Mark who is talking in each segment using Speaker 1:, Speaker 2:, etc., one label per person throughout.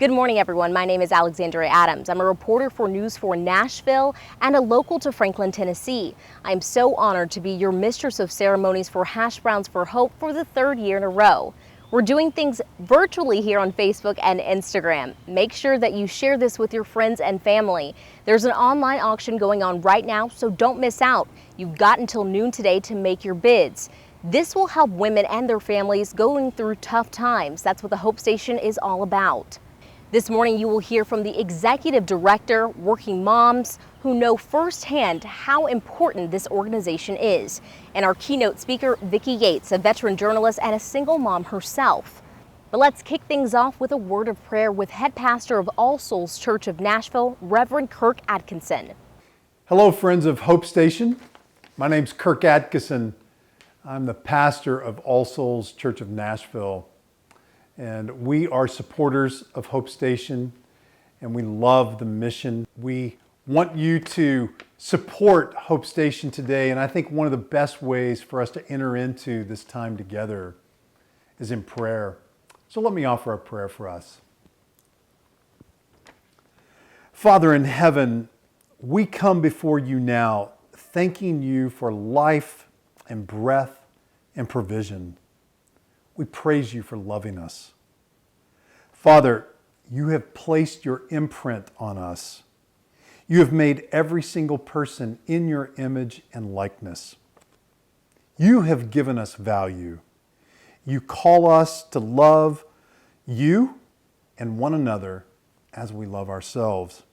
Speaker 1: Good morning, everyone. My name is Alexandria Adams. I'm a reporter for News 4 Nashville and a local to Franklin, Tennessee. I'm so honored to be your mistress of ceremonies for Hash Browns for Hope for the third year in a row. We're doing things virtually here on Facebook and Instagram. Make sure that you share this with your friends and family. There's an online auction going on right now, so don't miss out. You've got until noon today to make your bids. This will help women and their families going through tough times. That's what the Hope Station is all about. This morning, you will hear from the executive director, working moms who know firsthand how important this organization is, and our keynote speaker, Vicki Yates, a veteran journalist and a single mom herself. But let's kick things off with a word of prayer with head pastor of All Souls Church of Nashville, Reverend Kirk Atkinson.
Speaker 2: Hello, friends of Hope Station. My name's Kirk Atkinson. I'm the pastor of All Souls Church of Nashville. And we are supporters of Hope Station, and we love the mission. We want you to support Hope Station today, and I think one of the best ways for us to enter into this time together is in prayer. So let me offer a prayer for us. Father in heaven, we come before you now, thanking you for life and breath and provision. We praise you for loving us. Father, you have placed your imprint on us. You have made every single person in your image and likeness. You have given us value. You call us to love you and one another as we love ourselves.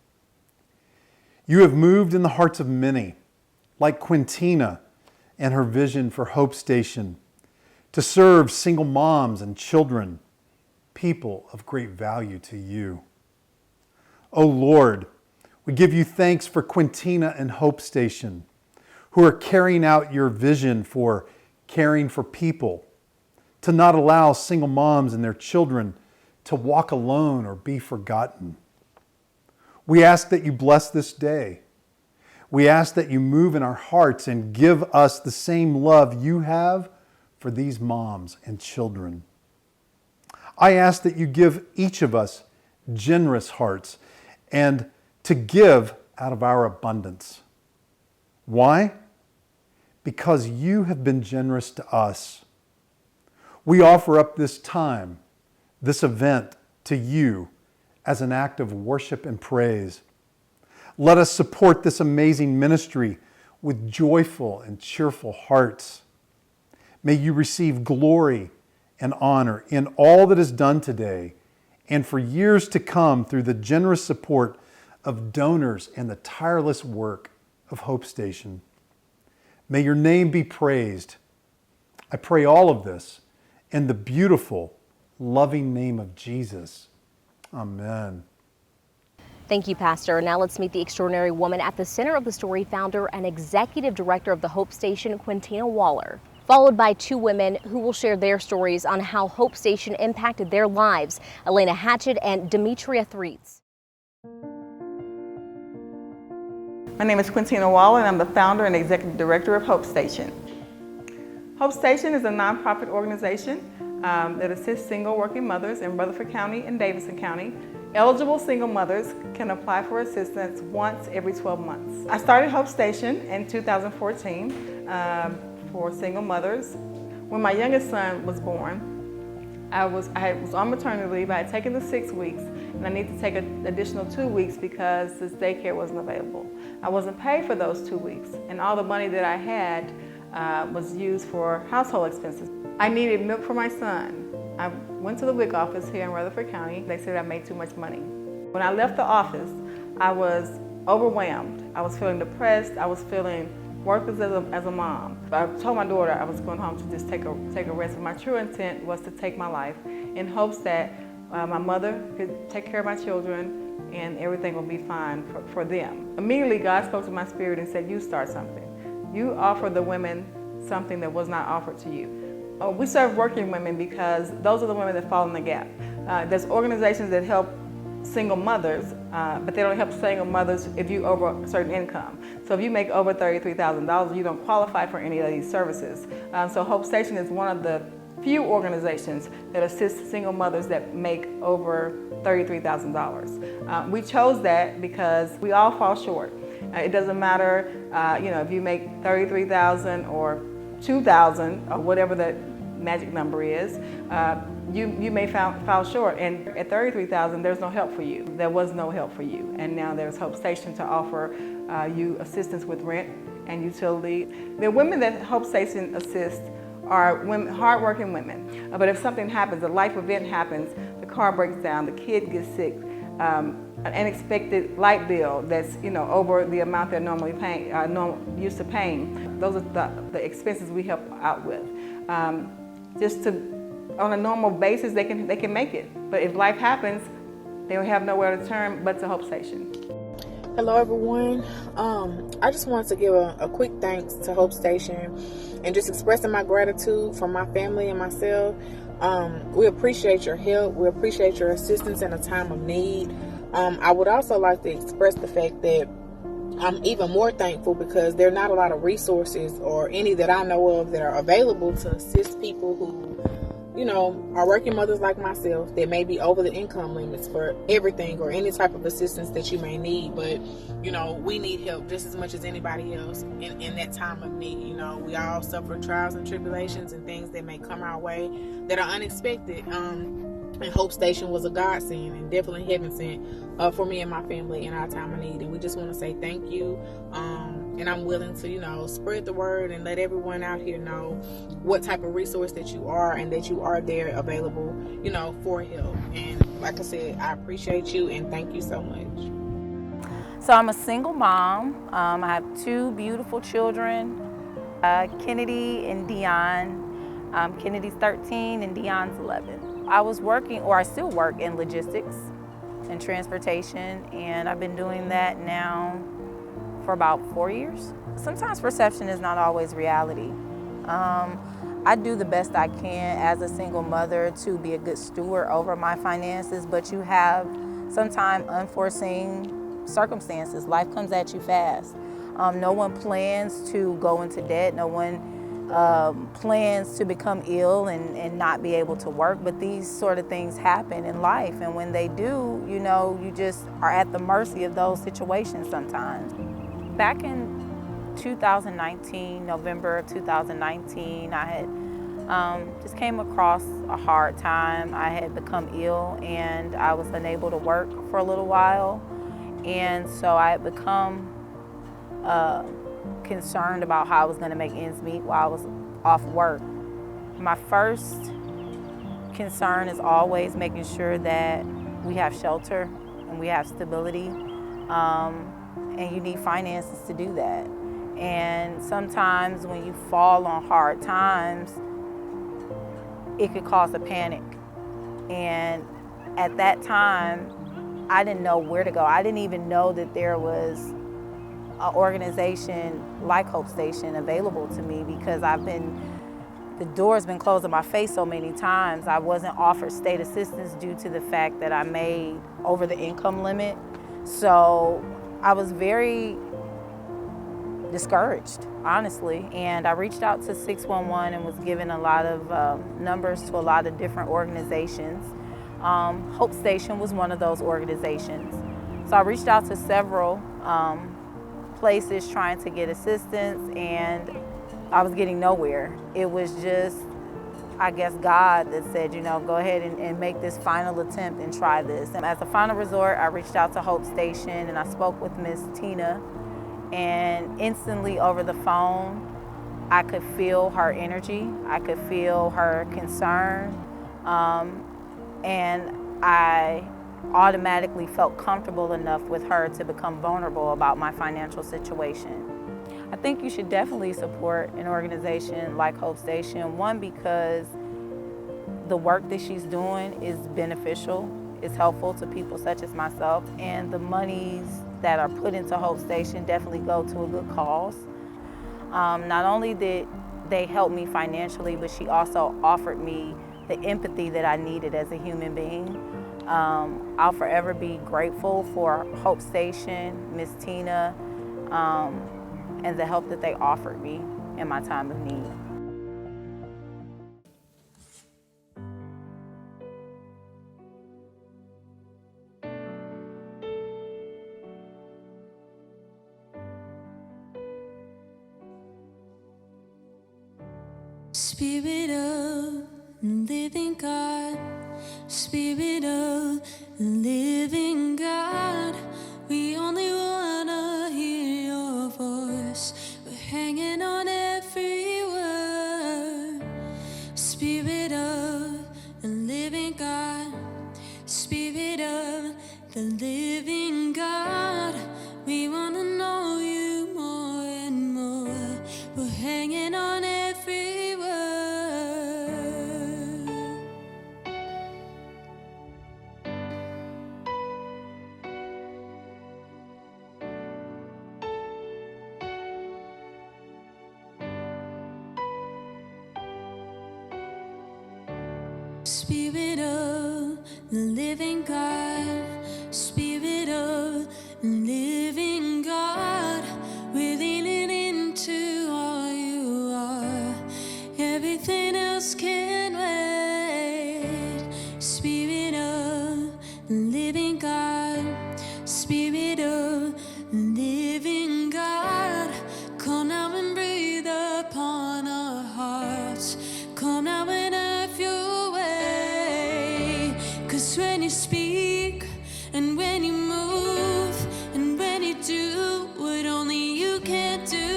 Speaker 2: You have moved in the hearts of many, like Quintina and her vision for Hope Station, to serve single moms and children, people of great value to you. Oh Lord, we give you thanks for Quintina and Hope Station, who are carrying out your vision for caring for people, to not allow single moms and their children to walk alone or be forgotten. We ask that you bless this day. We ask that you move in our hearts and give us the same love you have for these moms and children. I ask that you give each of us generous hearts and to give out of our abundance. Why? Because you have been generous to us. We offer up this time, this event to you as an act of worship and praise. Let us support this amazing ministry with joyful and cheerful hearts. May you receive glory and honor in all that is done today and for years to come through the generous support of donors and the tireless work of Hope Station. May your name be praised. I pray all of this in the beautiful, loving name of Jesus. Amen.
Speaker 1: Thank you, Pastor. Now let's meet the extraordinary woman at the center of the story, founder and executive director of the Hope Station, Quintina Waller, followed by two women who will share their stories on how Hope Station impacted their lives, Elena Hatchett and Demetria Threets.
Speaker 3: My name is Quintina Waller, and I'm the founder and executive director of Hope Station. Hope Station is a nonprofit organization that assists single working mothers in Rutherford County and Davidson County. Eligible single mothers can apply for assistance once every 12 months. I started Hope Station in 2014 for single mothers. When my youngest son was born, I was on maternity leave. I had taken the 6 weeks, and I needed to take an additional 2 weeks because this daycare wasn't available. I wasn't paid for those 2 weeks, and all the money that I had was used for household expenses. I needed milk for my son. I went to the WIC office here in Rutherford County. They said I made too much money. When I left the office, I was overwhelmed. I was feeling depressed. I was feeling worthless as a mom. I told my daughter I was going home to just take a rest. My true intent was to take my life in hopes that my mother could take care of my children and everything will be fine for them. Immediately, God spoke to my spirit and said, you start something. You offer the women something that was not offered to you. We serve working women because those are the women that fall in the gap. There's organizations that help single mothers, but they don't help single mothers if you over a certain income. So if you make over $33,000, you don't qualify for any of these services. So Hope Station is one of the few organizations that assist single mothers that make over $33,000. We chose that because we all fall short. It doesn't matter, if you make $33,000 or $2,000 or whatever the magic number is, you may fall short. And at $33,000, there's no help for you. There was no help for you. And now there's Hope Station to offer you assistance with rent and utility. The women that Hope Station assists are women, hardworking women. But if something happens, a life event happens, the car breaks down, the kid gets sick, an unexpected light bill that's over the amount they're normally paying, used to paying. Those are the expenses we help out with. On a normal basis, they can make it. But if life happens, they don't have nowhere to turn but to Hope Station.
Speaker 4: Hello everyone. I just wanted to give a quick thanks to Hope Station and just expressing my gratitude for my family and myself. We appreciate your help. We appreciate your assistance in a time of need. I would also like to express the fact that I'm even more thankful because there are not a lot of resources or any that I know of that are available to assist people who are working mothers like myself that may be over the income limits for everything or any type of assistance that you may need. But, we need help just as much as anybody else in that time of need. We all suffer trials and tribulations and things that may come our way that are unexpected. And Hope Station was a godsend and definitely heaven sent for me and my family in our time of need. And we just want to say thank you. And I'm willing to, spread the word and let everyone out here know what type of resource that you are and that you are there available, for help. And like I said, I appreciate you and thank you so much.
Speaker 5: So I'm a single mom. I have two beautiful children, Kennedy and Dion. Kennedy's 13 and Dion's 11. I was working, or I still work in logistics and transportation, and I've been doing that now for about 4 years. Sometimes perception is not always reality. I do the best I can as a single mother to be a good steward over my finances, but you have sometimes unforeseen circumstances. Life comes at you fast. No one plans to go into debt. No one plans to become ill and not be able to work, but these sort of things happen in life, and when they do, you just are at the mercy of those situations sometimes. Back in 2019, November of 2019, I had just came across a hard time. I had become ill and I was unable to work for a little while, and so I had become concerned about how I was going to make ends meet while I was off work. My first concern is always making sure that we have shelter and we have stability, and you need finances to do that. And sometimes when you fall on hard times, it could cause a panic. And at that time, I didn't know where to go. I didn't even know that there was an organization like Hope Station available to me because the door's been closed in my face so many times. I wasn't offered state assistance due to the fact that I made over the income limit. So I was very discouraged, honestly. And I reached out to 611 and was given a lot of numbers to a lot of different organizations. Hope Station was one of those organizations. So I reached out to several places trying to get assistance, and I was getting nowhere. It was just, I guess, God that said, go ahead and make this final attempt and try this. And as a final resort, I reached out to Hope Station and I spoke with Miss Tina, and instantly over the phone, I could feel her energy. I could feel her concern. And I automatically felt comfortable enough with her to become vulnerable about my financial situation. I think you should definitely support an organization like Hope Station. One, because the work that she's doing is beneficial, is helpful to people such as myself, and the monies that are put into Hope Station definitely go to a good cause. Not only did they help me financially, but she also offered me the empathy that I needed as a human being. I'll forever be grateful for Hope Station, Miss Tina, and the help that they offered me in my time of need.
Speaker 6: Spirit of living God, Spirit of living God, we only wanna hear your voice. We're hanging on every word. Spirit of the living God, Spirit of the living God, we wanna know you more and more. We're hanging on every word. Spirit of the living God, Spirit of the living God, we're leaning into all you are. Everything else can wait. Spirit of the living God, Spirit of the living God, come now and breathe upon our hearts. Come now and have your way. 'Cause when you speak and when you move and when you do what only you can do,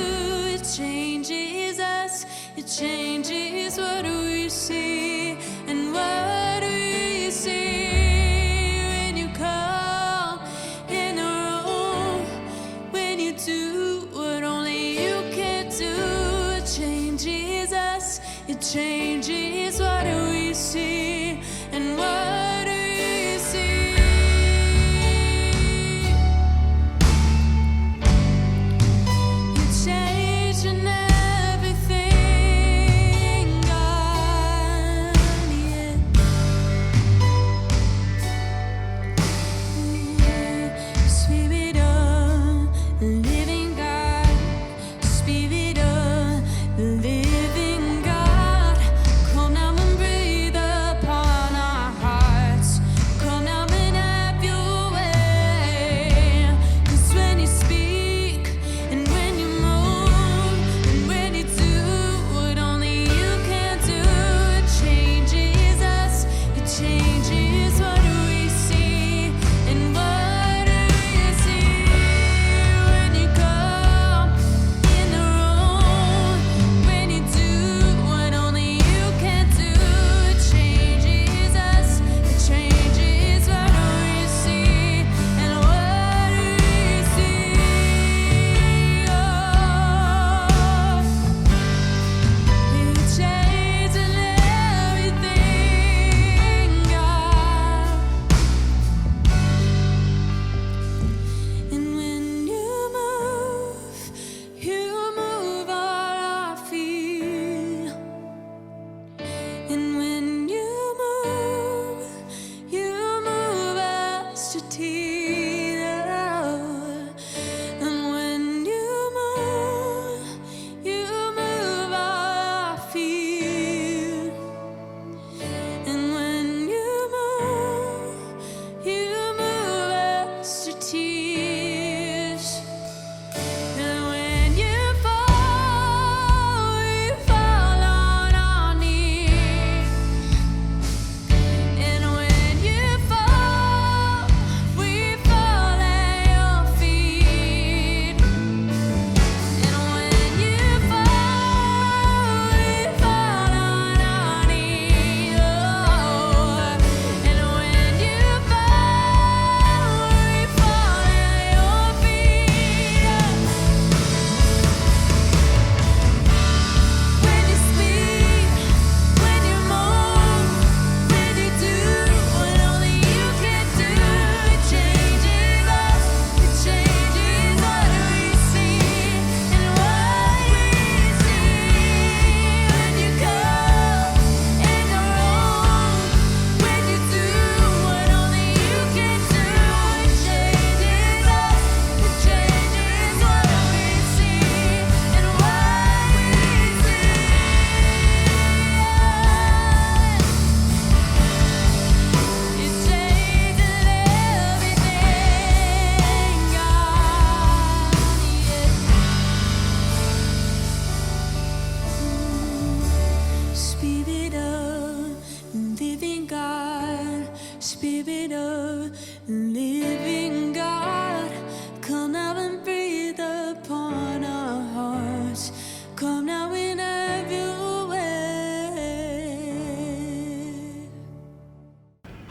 Speaker 6: it changes us, it changes what we see. And what we see when you come in the room, when you do what only you can do, it changes us, it changes what we see. And what we see, you're changing everything, God, yeah. Spirit of the living God, Spirit of the living God, come now and breathe upon our hearts.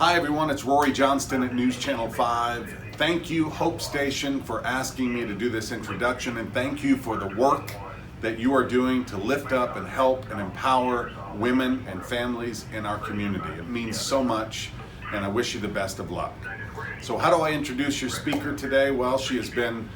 Speaker 7: Hi everyone, it's Rory Johnston at News Channel 5. Thank you, Hope Station, for asking me to do this introduction, and thank you for the work that you are doing to lift up and help and empower women and families in our community. It means so much, and I wish you the best of luck. So how do I introduce your speaker today? Well, she has been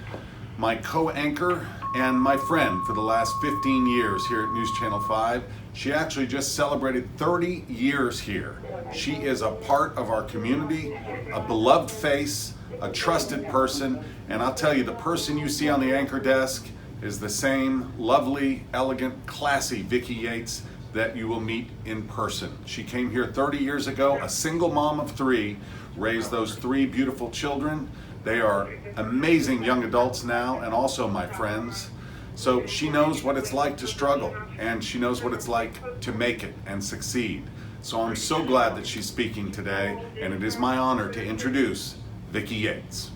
Speaker 7: my co-anchor and my friend for the last 15 years here at News Channel 5. She actually just celebrated 30 years here. She is a part of our community, a beloved face, a trusted person, and I'll tell you, the person you see on the anchor desk is the same lovely, elegant, classy Vicki Yates that you will meet in person. She came here 30 years ago, a single mom of 3, raised those 3 beautiful children. They are amazing young adults now and also my friends. So she knows what it's like to struggle, and she knows what it's like to make it and succeed. So I'm so glad that she's speaking today, and it is my honor to introduce Vicki Yates.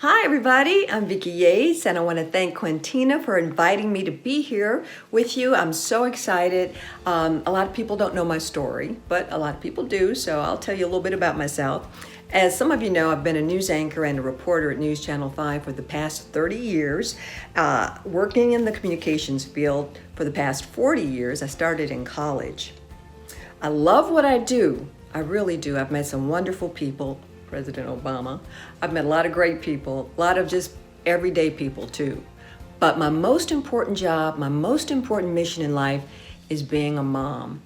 Speaker 8: Hi everybody, I'm Vicki Yates, and I want to thank Quintina for inviting me to be here with you. I'm so excited. A lot of people don't know my story, but a lot of people do, so I'll tell you a little bit about myself. As some of you know, I've been a news anchor and a reporter at News Channel 5 for the past 30 years, working in the communications field for the past 40 years. I started in college. I love what I do. I really do. I've met some wonderful people, President Obama. I've met a lot of great people, a lot of just everyday people too. But my most important job, my most important mission in life is being a mom.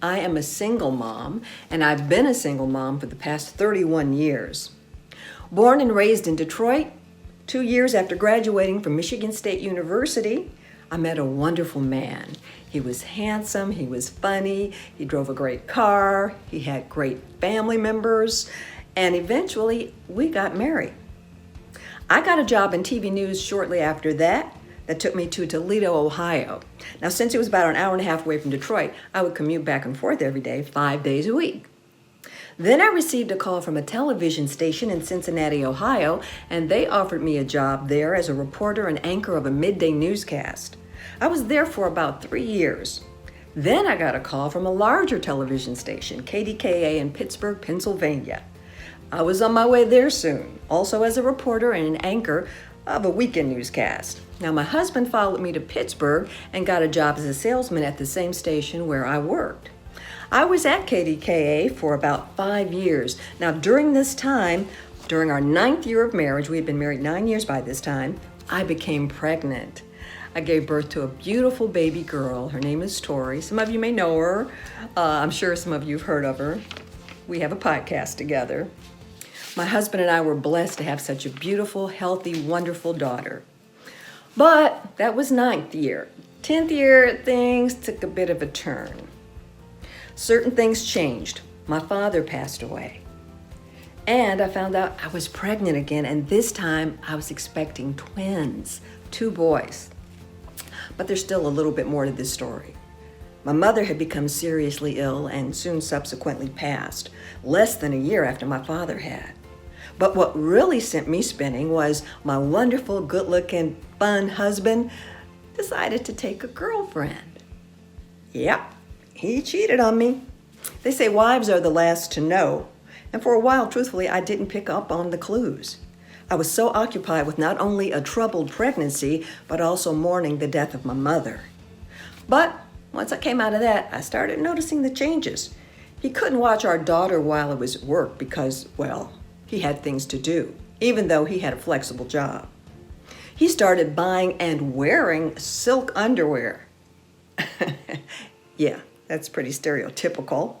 Speaker 8: I am a single mom, and I've been a single mom for the past 31 years. Born and raised in Detroit, 2 years after graduating from Michigan State University, I met a wonderful man. He was handsome, he was funny, he drove a great car, he had great family members, and eventually we got married. I got a job in TV news shortly after that took me to Toledo, Ohio. Now, since it was about an hour and a half away from Detroit, I would commute back and forth every day, 5 days a week. Then I received a call from a television station in Cincinnati, Ohio, and they offered me a job there as a reporter and anchor of a midday newscast. I was there for about 3 years. Then I got a call from a larger television station, KDKA in Pittsburgh, Pennsylvania. I was on my way there soon, also as a reporter and an anchor of a weekend newscast. Now, my husband followed me to Pittsburgh and got a job as a salesman at the same station where I worked. I was at KDKA for about 5 years. Now, during this time, during our 9th year of marriage, we had been married 9 years by this time, I became pregnant. I gave birth to a beautiful baby girl. Her name is Tori. Some of you may know her. I'm sure some of you have heard of her. We have a podcast together. My husband and I were blessed to have such a beautiful, healthy, wonderful daughter. But that was 9th year. 10th year, things took a bit of a turn. Certain things changed. My father passed away. And I found out I was pregnant again, and this time I was expecting twins, 2 boys. But there's still a little bit more to this story. My mother had become seriously ill and soon subsequently passed, less than a year after my father had. But what really sent me spinning was my wonderful, good-looking, fun husband decided to take a girlfriend. Yep, he cheated on me. They say wives are the last to know, and for a while, truthfully, I didn't pick up on the clues. I was so occupied with not only a troubled pregnancy, but also mourning the death of my mother. But once I came out of that, I started noticing the changes. He couldn't watch our daughter while it was at work because, well, he had things to do, even though he had a flexible job. He started buying and wearing silk underwear. Yeah, that's pretty stereotypical.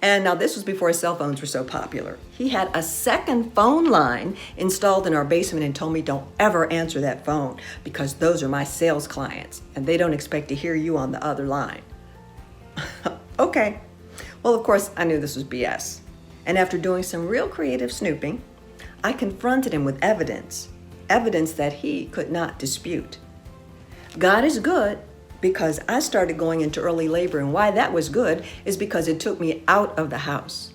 Speaker 8: And now this was before cell phones were so popular. He had a second phone line installed in our basement and told me, don't ever answer that phone because those are my sales clients and they don't expect to hear you on the other line. Okay. Well, of course, I knew this was BS. And after doing some real creative snooping, I confronted him with evidence that he could not dispute. God is good because I started going into early labor, and why that was good is because it took me out of the house.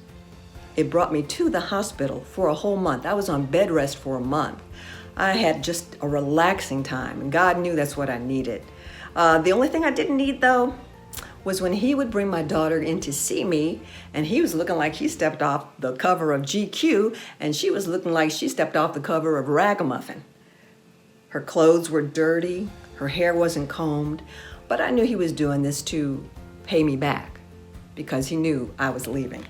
Speaker 8: It brought me to the hospital for a whole month. I was on bed rest for a month. I had just a relaxing time, and God knew that's what I needed. The only thing I didn't need, though, was when he would bring my daughter in to see me, and he was looking like he stepped off the cover of GQ, and she was looking like she stepped off the cover of Ragamuffin. Her clothes were dirty, her hair wasn't combed, but I knew he was doing this to pay me back because he knew I was leaving.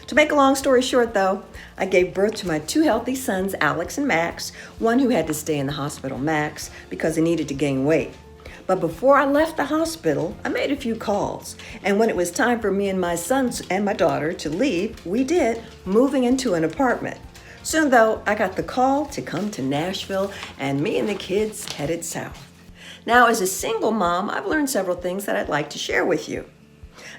Speaker 8: To make a long story short, though, I gave birth to my 2 healthy sons, Alex and Max, one who had to stay in the hospital, Max, because he needed to gain weight. But before I left the hospital, I made a few calls. And when it was time for me and my sons and my daughter to leave, we did, moving into an apartment. Soon, though, I got the call to come to Nashville, and me and the kids headed south. Now, as a single mom, I've learned several things that I'd like to share with you.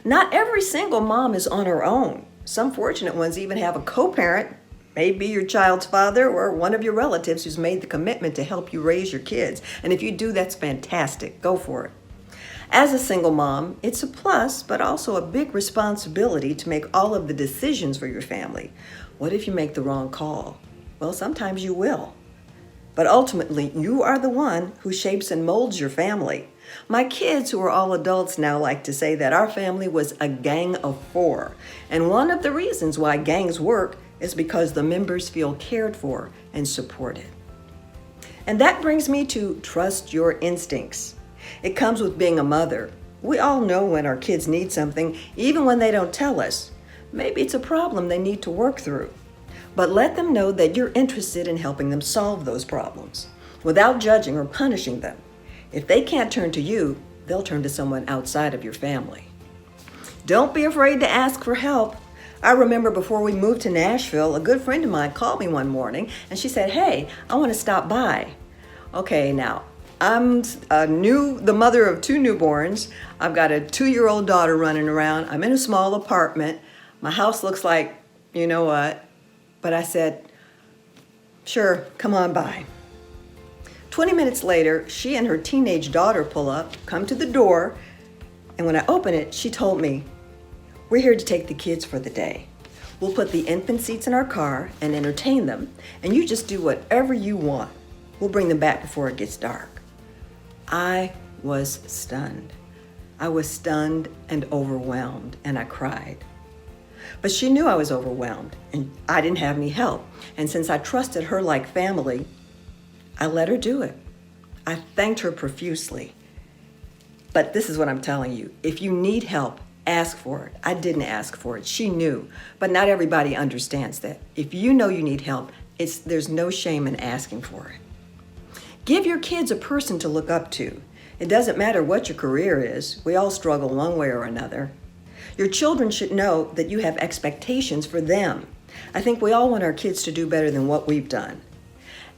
Speaker 8: Not every single mom is on her own. Some fortunate ones even have a co-parent, maybe your child's father or one of your relatives who's made the commitment to help you raise your kids. And if you do, that's fantastic. Go for it. As a single mom, it's a plus, but also a big responsibility to make all of the decisions for your family. What if you make the wrong call? Well, sometimes you will. But ultimately, you are the one who shapes and molds your family. My kids, who are all adults now, like to say that our family was a gang of 4. And one of the reasons why gangs work is because the members feel cared for and supported. And that brings me to trust your instincts. It comes with being a mother. We all know when our kids need something, even when they don't tell us. Maybe it's a problem they need to work through. But let them know that you're interested in helping them solve those problems without judging or punishing them. If they can't turn to you, they'll turn to someone outside of your family. Don't be afraid to ask for help. I remember before we moved to Nashville, a good friend of mine called me one morning and she said, "Hey, I want to stop by." Okay, now, I'm the mother of 2 newborns. I've got a 2-year-old daughter running around. I'm in a small apartment. My house looks like, you know what? But I said, "Sure, come on by." 20 minutes later, she and her teenage daughter pull up, come to the door, and when I open it, she told me, "We're here to take the kids for the day. We'll put the infant seats in our car and entertain them, and you just do whatever you want. We'll bring them back before it gets dark." I was stunned. I was stunned and overwhelmed, and I cried. But she knew I was overwhelmed, and I didn't have any help. And since I trusted her like family, I let her do it. I thanked her profusely. But this is what I'm telling you. If you need help, ask for it. I didn't ask for it. She knew. But not everybody understands that. If you know you need help, there's no shame in asking for it. Give your kids a person to look up to. It doesn't matter what your career is. We all struggle one way or another. Your children should know that you have expectations for them. I think we all want our kids to do better than what we've done.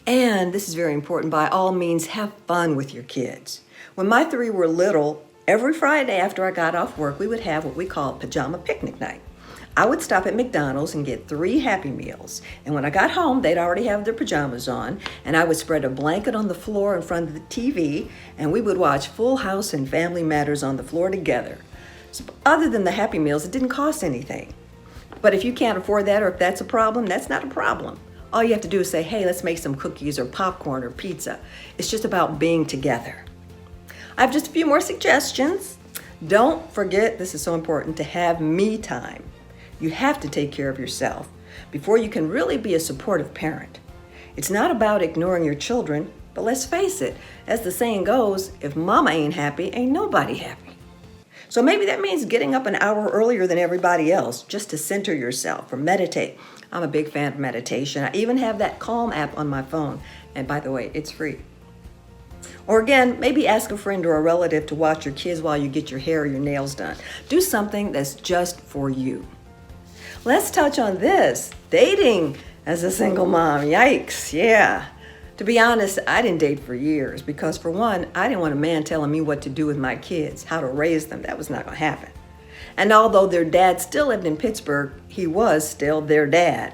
Speaker 8: And this is very important, by all means, have fun with your kids. When my 3 were little, every Friday after I got off work, we would have what we call pajama picnic night. I would stop at McDonald's and get 3 Happy Meals. And when I got home, they'd already have their pajamas on, and I would spread a blanket on the floor in front of the TV, and we would watch Full House and Family Matters on the floor together. So other than the Happy Meals, it didn't cost anything. But if you can't afford that, or if that's a problem, that's not a problem. All you have to do is say, "Hey, let's make some cookies or popcorn or pizza." It's just about being together. I have just a few more suggestions. Don't forget, this is so important, to have me time. You have to take care of yourself before you can really be a supportive parent. It's not about ignoring your children, but let's face it, as the saying goes, if mama ain't happy, ain't nobody happy. So maybe that means getting up an hour earlier than everybody else just to center yourself or meditate. I'm a big fan of meditation. I even have that Calm app on my phone. And by the way, it's free. Or again, maybe ask a friend or a relative to watch your kids while you get your hair or your nails done. Do something that's just for you. Let's touch on this. Dating as a single mom. Yikes, yeah. To be honest, I didn't date for years because, for one, I didn't want a man telling me what to do with my kids, how to raise them. That was not going to happen. And although their dad still lived in Pittsburgh, he was still their dad.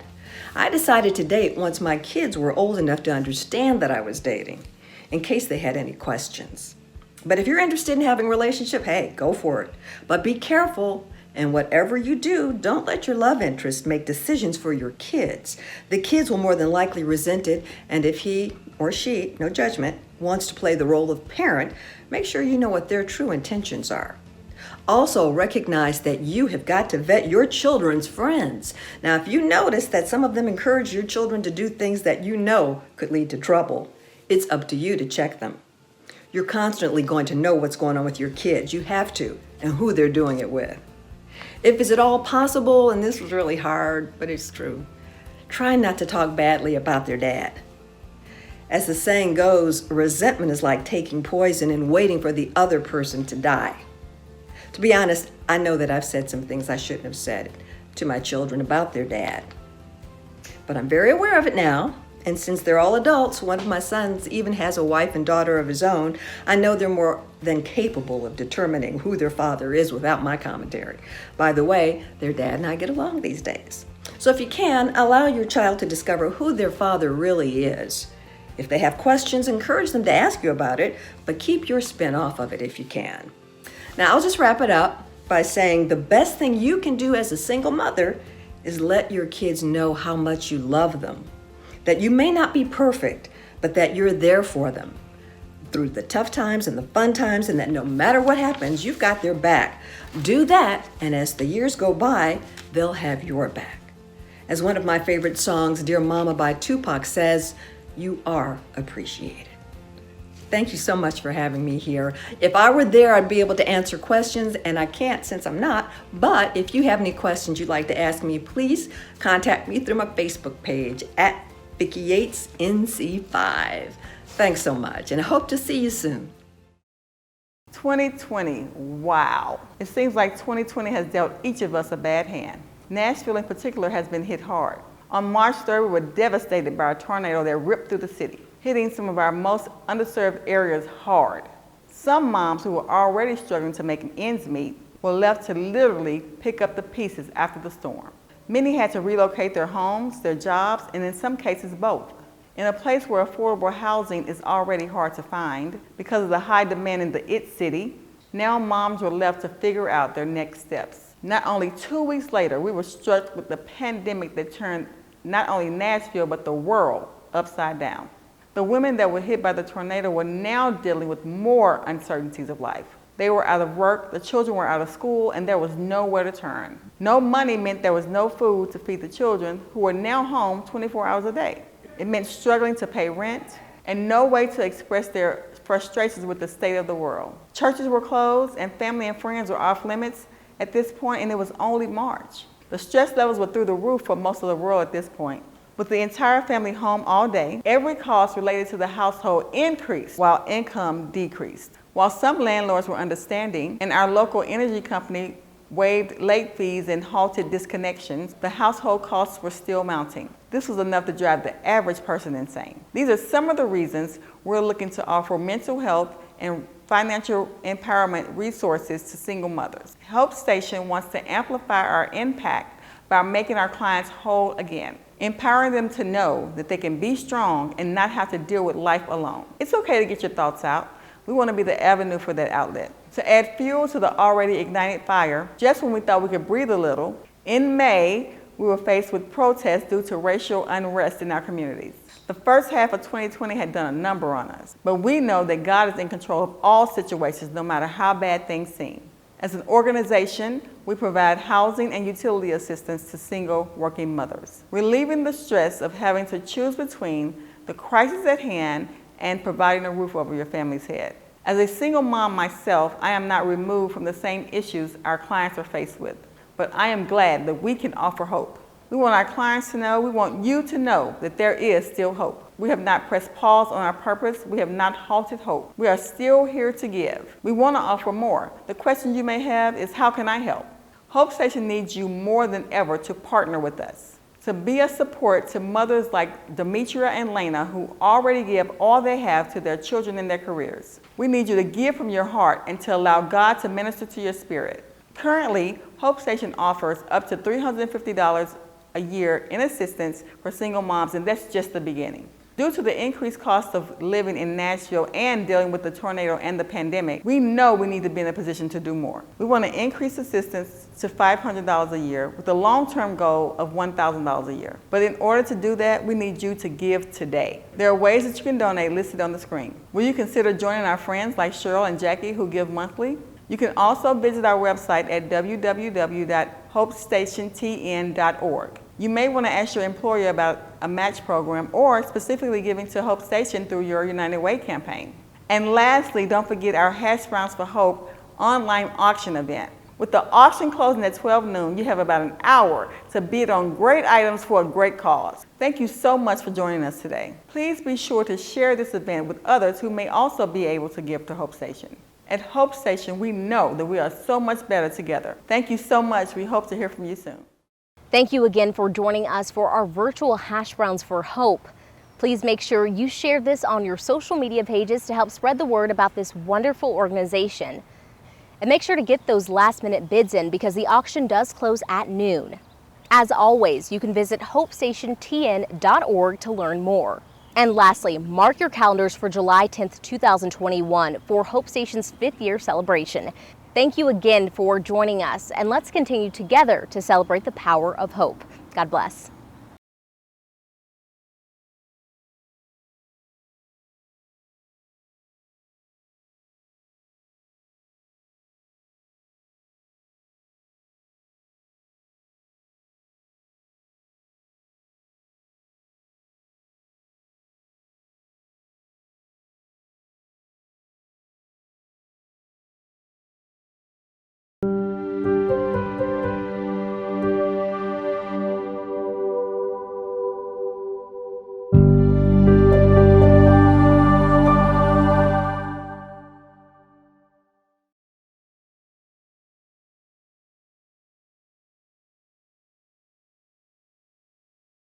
Speaker 8: I decided to date once my kids were old enough to understand that I was dating, in case they had any questions. But if you're interested in having a relationship, hey, go for it. But be careful, and whatever you do, don't let your love interest make decisions for your kids. The kids will more than likely resent it, and if he or she, no judgment, wants to play the role of parent, make sure you know what their true intentions are. Also, recognize that you have got to vet your children's friends. Now, if you notice that some of them encourage your children to do things that you know could lead to trouble, it's up to you to check them. You're constantly going to know what's going on with your kids. You have to, and who they're doing it with. If it's at all possible, and this was really hard, but it's true, try not to talk badly about their dad. As the saying goes, resentment is like taking poison and waiting for the other person to die. To be honest, I know that I've said some things I shouldn't have said to my children about their dad. But I'm very aware of it now, and since they're all adults, one of my sons even has a wife and daughter of his own, I know they're more than capable of determining who their father is without my commentary. By the way, their dad and I get along these days. So if you can, allow your child to discover who their father really is. If they have questions, encourage them to ask you about it, but keep your spin off of it if you can. Now, I'll just wrap it up by saying the best thing you can do as a single mother is let your kids know how much you love them. That you may not be perfect, but that you're there for them through the tough times and the fun times, and that no matter what happens, you've got their back. Do that, and as the years go by, they'll have your back. As one of my favorite songs, Dear Mama by Tupac says, you are appreciated. Thank you so much for having me here. If I were there, I'd be able to answer questions, and I can't since I'm not. But if you have any questions you'd like to ask me, please contact me through my Facebook page at Vicki Yates NC5. Thanks so much, and I hope to see you soon.
Speaker 3: 2020, wow. It seems like 2020 has dealt each of us a bad hand. Nashville in particular has been hit hard. On March 3rd, we were devastated by a tornado that ripped through the city, hitting some of our most underserved areas hard. Some moms who were already struggling to make ends meet were left to literally pick up the pieces after the storm. Many had to relocate their homes, their jobs, and in some cases both. In a place where affordable housing is already hard to find because of the high demand in the IT city, now moms were left to figure out their next steps. Not only 2 weeks later, we were struck with the pandemic that turned not only Nashville, but the world upside down. The women that were hit by the tornado were now dealing with more uncertainties of life. They were out of work, the children were out of school, and there was nowhere to turn. No money meant there was no food to feed the children, who were now home 24 hours a day. It meant struggling to pay rent and no way to express their frustrations with the state of the world. Churches were closed and family and friends were off limits at this point, and it was only March. The stress levels were through the roof for most of the world at this point. With the entire family home all day, every cost related to the household increased while income decreased. While some landlords were understanding and our local energy company waived late fees and halted disconnections, the household costs were still mounting. This was enough to drive the average person insane. These are some of the reasons we're looking to offer mental health and financial empowerment resources to single mothers. Hope Station wants to amplify our impact by making our clients whole again, empowering them to know that they can be strong and not have to deal with life alone. It's okay to get your thoughts out. We want to be the avenue for that outlet. To add fuel to the already ignited fire, just when we thought we could breathe a little, in May, we were faced with protests due to racial unrest in our communities. The first half of 2020 had done a number on us, but we know that God is in control of all situations, no matter how bad things seem. As an organization, we provide housing and utility assistance to single working mothers, relieving the stress of having to choose between the crisis at hand and providing a roof over your family's head. As a single mom myself, I am not removed from the same issues our clients are faced with, but I am glad that we can offer hope. We want our clients to know, we want you to know that there is still hope. We have not pressed pause on our purpose. We have not halted hope. We are still here to give. We want to offer more. The question you may have is, how can I help? Hope Station needs you more than ever to partner with us, to be a support to mothers like Demetria and Lena, who already give all they have to their children and their careers. We need you to give from your heart and to allow God to minister to your spirit. Currently, Hope Station offers up to $350 a year in assistance for single moms, and that's just the beginning. Due to the increased cost of living in Nashville and dealing with the tornado and the pandemic, we know we need to be in a position to do more. We want to increase assistance to $500 a year with a long-term goal of $1,000 a year. But in order to do that, we need you to give today. There are ways that you can donate listed on the screen. Will you consider joining our friends like Cheryl and Jackie who give monthly? You can also visit our website at www.hopestationtn.org. You may want to ask your employer about a match program or specifically giving to Hope Station through your United Way campaign. And lastly, don't forget our Hash Browns for Hope online auction event. With the auction closing at 12 noon, you have about an hour to bid on great items for a great cause. Thank you so much for joining us today. Please be sure to share this event with others who may also be able to give to Hope Station. At Hope Station, we know that we are so much better together. Thank you so much. We hope to hear from you soon.
Speaker 1: Thank you again for joining us for our virtual Hash Browns for Hope. Please make sure you share this on your social media pages to help spread the word about this wonderful organization. And make sure to get those last-minute bids in because the auction does close at noon. As always, you can visit hopestationtn.org to learn more. And lastly, mark your calendars for July 10th, 2021 for Hope Station's 5th year celebration. Thank you again for joining us, and let's continue together to celebrate the power of hope. God bless.